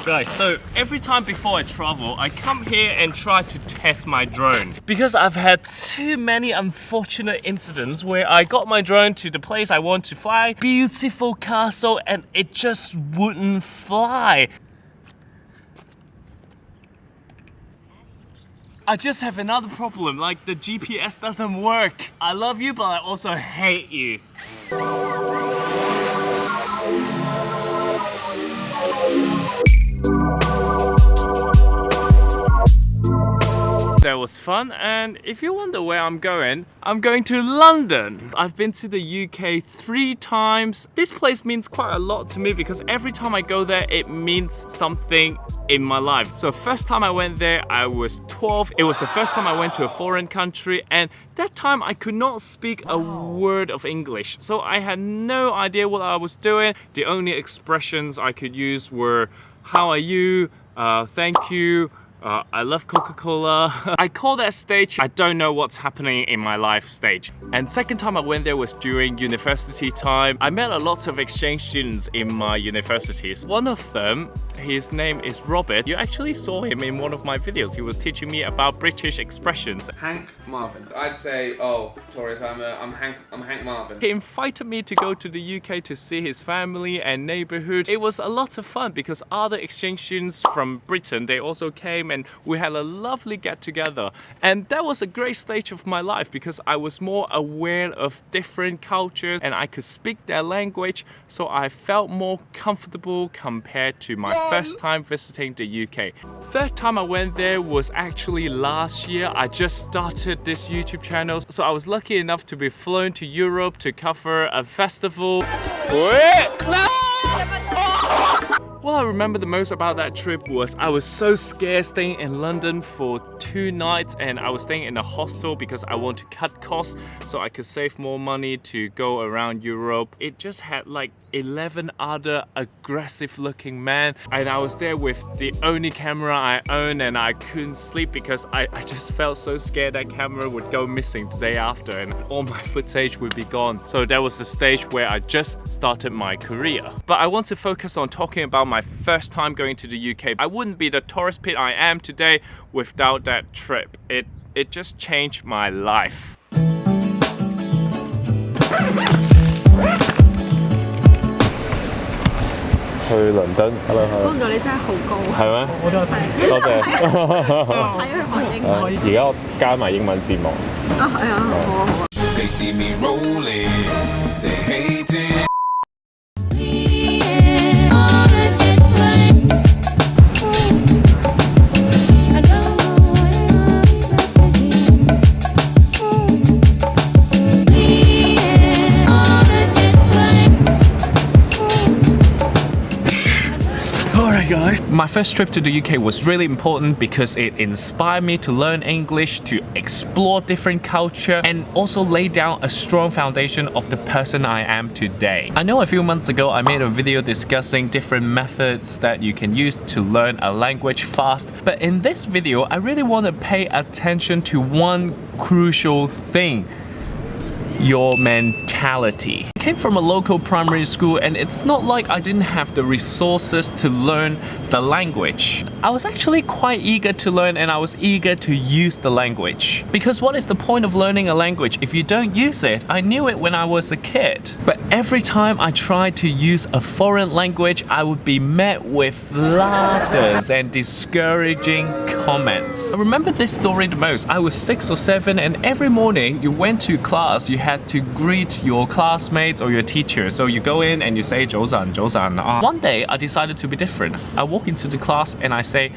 Guys, so every time before I travel, I come here and try to test my drone. Because I've had too many unfortunate incidents where I got my drone to the place I want to fly, beautiful castle, and it just wouldn't fly. I just have another problem, like the GPS doesn't work. I love you, but I also hate you. That was fun, and if you wonder where I'm going to London. I've been to the UK 3 times. This place means quite a lot to me because every time I go there, it means something in my life. So first time I went there, I was 12. It was the first time I went to a foreign country, and that time I could not speak a word of English. So I had no idea what I was doing. The only expressions I could use were, how are you? Thank you. I love Coca-Cola. I call that stage, I don't know what's happening in my life stage. And second time I went there was during university time. I met a lot of exchange students in my universities. One of them, his name is Robert. You actually saw him in one of my videos. He was teaching me about British expressions. Hank Marvin. I'd say, oh, Taurus, I'm Hank Marvin. He invited me to go to the UK to see his family and neighborhood. It was a lot of fun because other exchange students from Britain, they also came and we had a lovely get together. And that was a great stage of my life because I was more aware of different cultures and I could speak their language, so I felt more comfortable compared to my first time visiting the UK. Third time I went there was actually last year. I just started this YouTube channel, so I was lucky enough to be flown to Europe to cover a festival. What I remember the most about that trip was I was so scared staying in London for 2 nights, and I was staying in a hostel because I want to cut costs so I could save more money to go around Europe. It just had like 11 other aggressive looking men, and I was there with the only camera I own, and I couldn't sleep because I just felt so scared that camera would go missing the day after and all my footage would be gone. So that was the stage where I just started my career. But I want to focus on talking about my first time going to the UK. I wouldn't be the tourist pit I am today without that trip. It just changed my life. 去倫敦 ，hello hello。估唔到你真係好高。係咩？我都有睇。多謝。睇佢學英文。而家我加埋英文字幕。啊係啊，好啊好啊。 They see me rolling, they hate it. My first trip to the UK was really important because it inspired me to learn English, to explore different culture, and also lay down a strong foundation of the person I am today. I know a few months ago I made a video discussing different methods that you can use to learn a language fast, but in this video I really want to pay attention to one crucial thing: your mentality. I came from a local primary school, and it's not like I didn't have the resources to learn the language. I was actually quite eager to learn, and I was eager to use the language. Because what is the point of learning a language if you don't use it? I knew it when I was a kid. But every time I tried to use a foreign language, I would be met with laughter and discouraging comments. I remember this story the most. I was 6 or 7, and every morning you went to class, you had to greet your classmates or your teacher. So you go in and you say 早晨, 早晨. One day I decided to be different. I walk into the class and I say,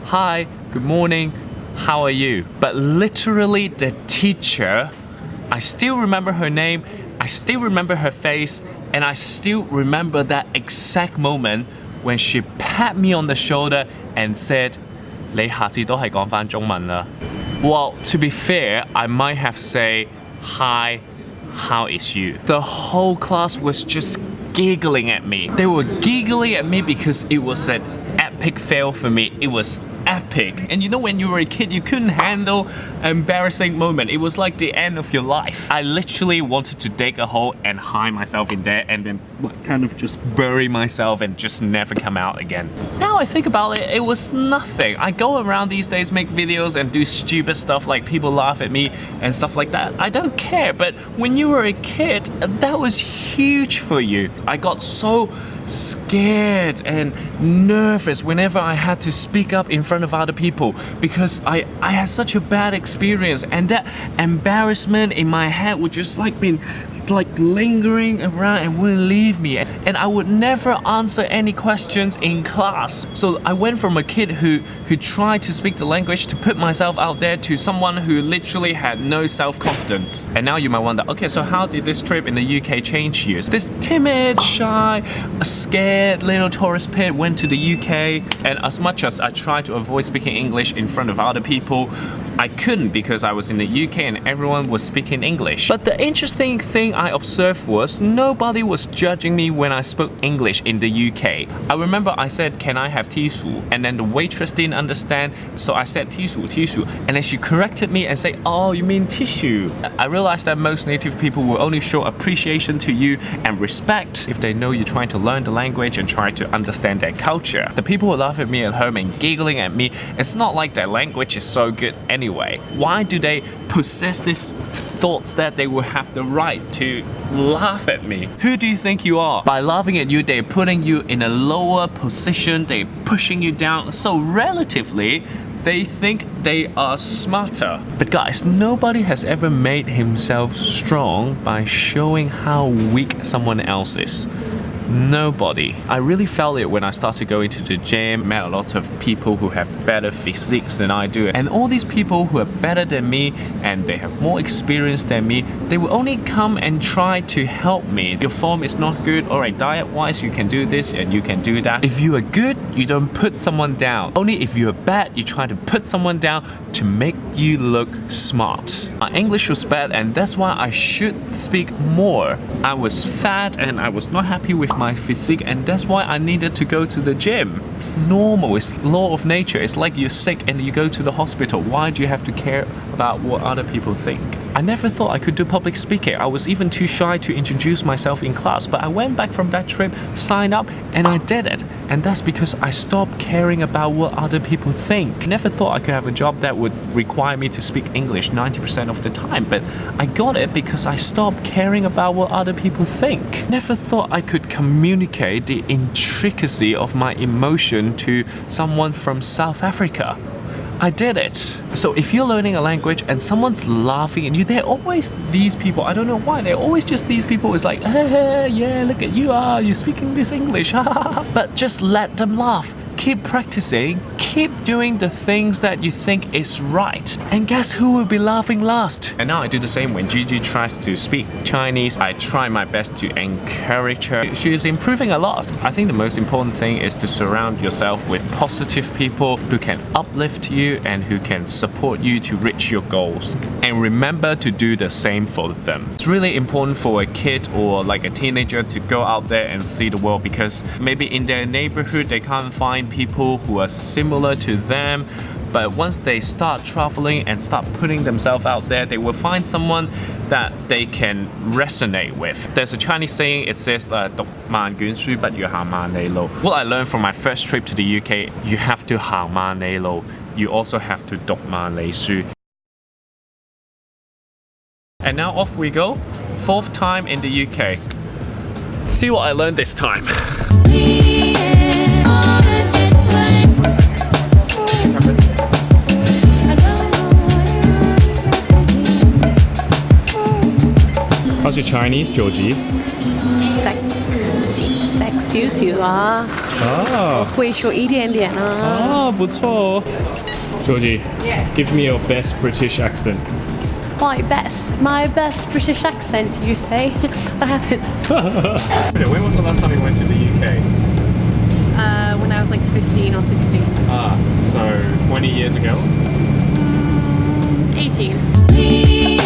hi, good morning, how are you? But literally the teacher, I still remember her name, I still remember her face, and I still remember that exact moment when she pat me on the shoulder and said, 你下次都係講返中文啦. Well, to be fair, I might have said, hi, how is you? The whole class was just giggling at me. They were giggling at me because it was an epic fail for me. It was epic. And you know, when you were a kid, you couldn't handle an embarrassing moment. It was like the end of your life. I literally wanted to dig a hole and hide myself in there and then kind of just bury myself and just never come out again. Now I think about it, it was nothing. I go around these days, make videos and do stupid stuff like people laugh at me and stuff like that. I don't care, but when you were a kid, that was huge for you. I got so scared and nervous whenever I had to speak up in front of other people because I had such a bad experience, and that embarrassment in my head would just been lingering around and wouldn't leave me, and I would never answer any questions in class. So I went from a kid who tried to speak the language to put myself out there to someone who literally had no self-confidence. And now you might wonder, okay, so how did this trip in the UK change you? This timid, shy, scared little tourist kid went to the UK, and as much as I tried to avoid speaking English in front of other people, I couldn't because I was in the UK and everyone was speaking English. But the interesting thing I observed was nobody was judging me when I spoke English in the UK. I remember I said, "Can I have tissue?" And then the waitress didn't understand, so I said tissue, tissue. And then she corrected me and said, "Oh, you mean tissue." I realized that most native people will only show appreciation to you and respect if they know you're trying to learn the language and try to understand their culture. The people who laugh at me at home and giggling at me, it's not like their language is so good anyway. Why do they possess these thoughts that they will have the right to laugh at me? Who do you think you are? By laughing at you, they're putting you in a lower position, they're pushing you down, so relatively they think they are smarter. But guys, nobody has ever made himself strong by showing how weak someone else is. Nobody. I really felt it when I started going to the gym, met a lot of people who have better physiques than I do, and all these people who are better than me and they have more experience than me, they will only come and try to help me. Your form is not good, alright, diet wise you can do this and you can do that. If you are good, you don't put someone down. Only if you are bad, you try to put someone down to make you look smart. My English was bad and that's why I should speak more. I was fat and I was not happy with my physique, and that's why I needed to go to the gym. It's normal, it's law of nature. It's like you're sick and you go to the hospital. Why do you have to care about what other people think? I never thought I could do public speaking. I was even too shy to introduce myself in class, but I went back from that trip, signed up, and I did it. And that's because I stopped caring about what other people think. I never thought I could have a job that would require me to speak English 90% of the time, but I got it because I stopped caring about what other people think. Never thought I could communicate the intricacy of my emotion to someone from South Africa. I did it. So if you're learning a language and someone's laughing at you, they're always these people. I don't know why. They're always just these people. It's like, hey, yeah, look at you. You're speaking this English. But just let them laugh. Keep practicing. Keep doing the things that you think is right. And guess who will be laughing last? And now I do the same when Gigi tries to speak Chinese. I try my best to encourage her. She is improving a lot. I think the most important thing is to surround yourself with positive people who can uplift you and who can support you to reach your goals. And remember to do the same for them. It's really important for a kid or like a teenager to go out there and see the world, because maybe in their neighborhood they can't find people who are similar to them, but once they start traveling and start putting themselves out there, they will find someone that they can resonate with. There's a Chinese saying, it says, 讀萬卷書不如行萬里路. What I learned from my first trip to the UK, you have to 行萬里路, you also have to 讀萬里書. And now off we go, 4th time in the UK. See what I learned this time. How's your Chinese, Georgie? 少少啊，会说一点点啊。不错。Georgie, give me your best British accent. My best British accent, you say? I haven't. When was the last time you went to the UK? When I was like 15 or 16. So 20 years ago? 18.